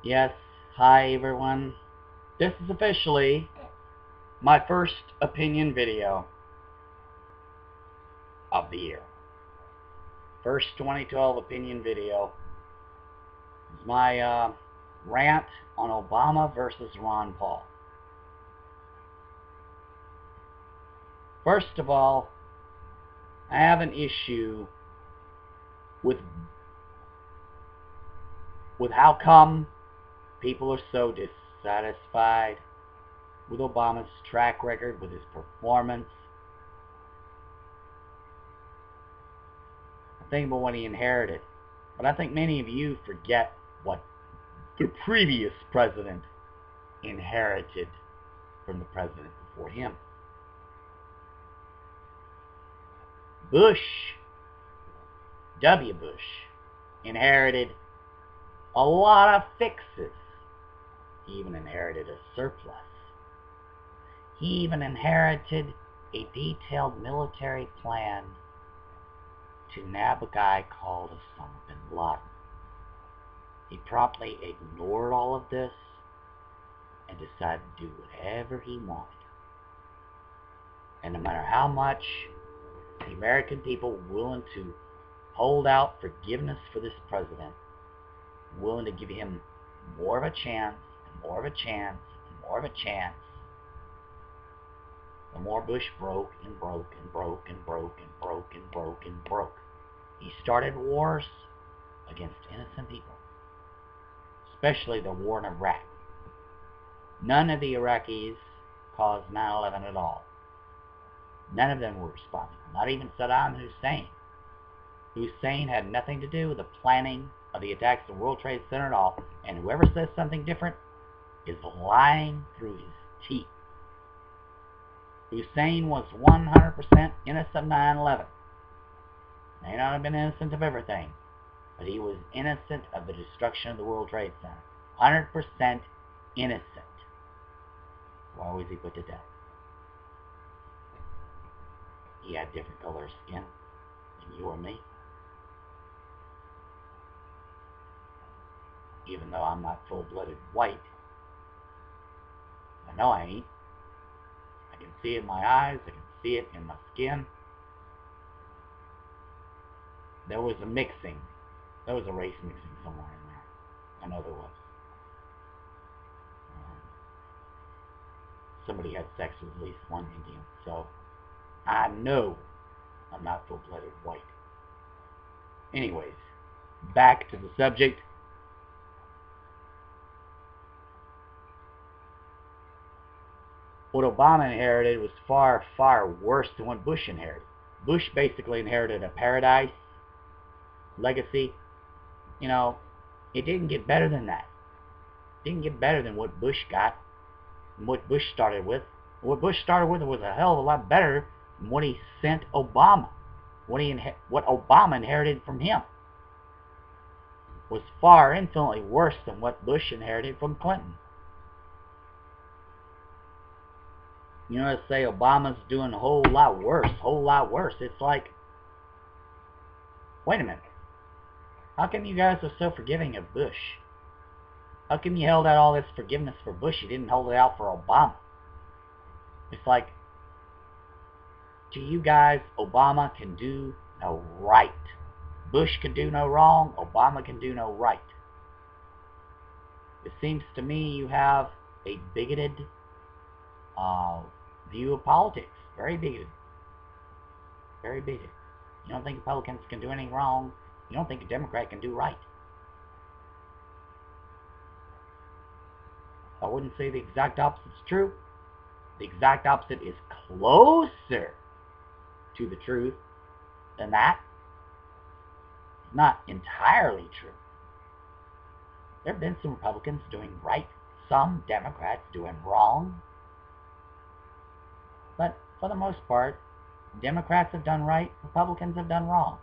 Yes, hi everyone. This is officially my first opinion video of the year. First 2012 opinion video. It's my rant on Obama versus Ron Paul. First of all, I have an issue with how come people are so dissatisfied with Obama's track record, with his performance. I think about what he inherited, but I think many of you forget what the previous president inherited from the president before him. W. Bush, inherited a lot of fixes. He even inherited a surplus. He even inherited a detailed military plan to nab a guy called Osama bin Laden. He promptly ignored all of this and decided to do whatever he wanted. And no matter how much the American people were willing to hold out forgiveness for this president, willing to give him more of a chance, and more of a chance, and more of a chance, the more Bush broke and broke and broke and broke and broke and broke and broke. He started wars against innocent people, especially the war in Iraq. None of the Iraqis caused 9/11 at all. None of them were responsible, not even Saddam Hussein. Hussein had nothing to do with the planning of the attacks at the World Trade Center at all, and whoever says something different is lying through his teeth. Hussein was 100% innocent of 9/11. May not have been innocent of everything, but he was innocent of the destruction of the World Trade Center. 100% innocent. Why was he put to death? He had different color of skin than you or me. Even though I'm not full-blooded white. I know I ain't. I can see it in my eyes. I can see it in my skin. There was a mixing. There was a race mixing somewhere in there. I know there was. Somebody had sex with at least one Indian. So I know I'm not full-blooded white. Anyways, back to the subject. What Obama inherited was far, far worse than what Bush inherited. Bush basically inherited a paradise legacy. You know, it didn't get better than that. It didn't get better than what Bush got, and what Bush started with. What Bush started with was a hell of a lot better than what he sent Obama. What Obama inherited from him was far infinitely worse than what Bush inherited from Clinton. You know, to say Obama's doing a whole lot worse. It's like, wait a minute. How come you guys are so forgiving of Bush? How come you held out all this forgiveness for Bush? You didn't hold it out for Obama. It's like, to you guys, Obama can do no right. Bush can do no wrong. Obama can do no right. It seems to me you have a bigoted view of politics. Very bigoted. Very bigoted. You don't think Republicans can do anything wrong. You don't think a Democrat can do right. I wouldn't say the exact opposite is true. The exact opposite is closer to the truth than that. It's not entirely true. There have been some Republicans doing right, some Democrats doing wrong. But for the most part, Democrats have done right, Republicans have done wrong,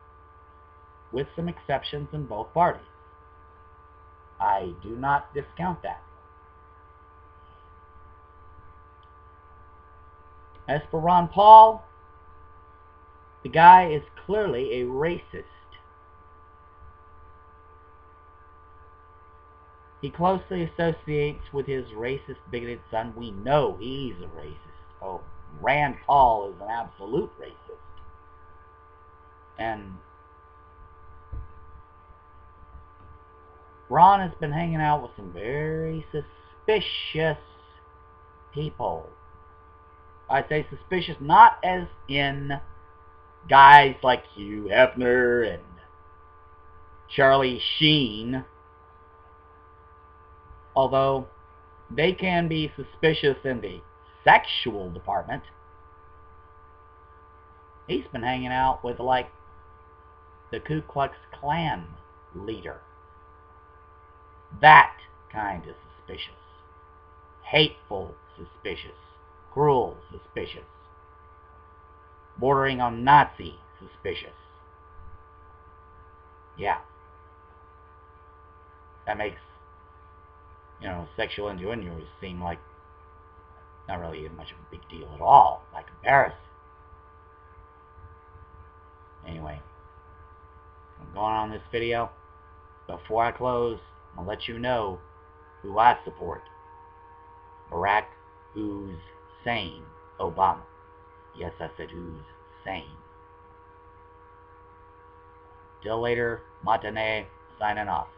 with some exceptions in both parties. I do not discount that. As for Ron Paul, the guy is clearly a racist. He closely associates with his racist, bigoted son. We know he's a racist. Oh, Rand Paul is an absolute racist. And Ron has been hanging out with some very suspicious people. I say suspicious not as in guys like Hugh Hefner and Charlie Sheen, although they can be suspicious in the sexual department. He's been hanging out with, like, the Ku Klux Klan leader. That kind of suspicious. Hateful suspicious. Cruel suspicious. Bordering on Nazi suspicious. Yeah. That makes, sexual innuendos seem like not really much of a big deal at all by comparison. Anyway, I'm going on this video. Before I close, I'll let you know who I support. Barack Hussein Obama. Yes, I said Hussein. Till later, Matane signing off.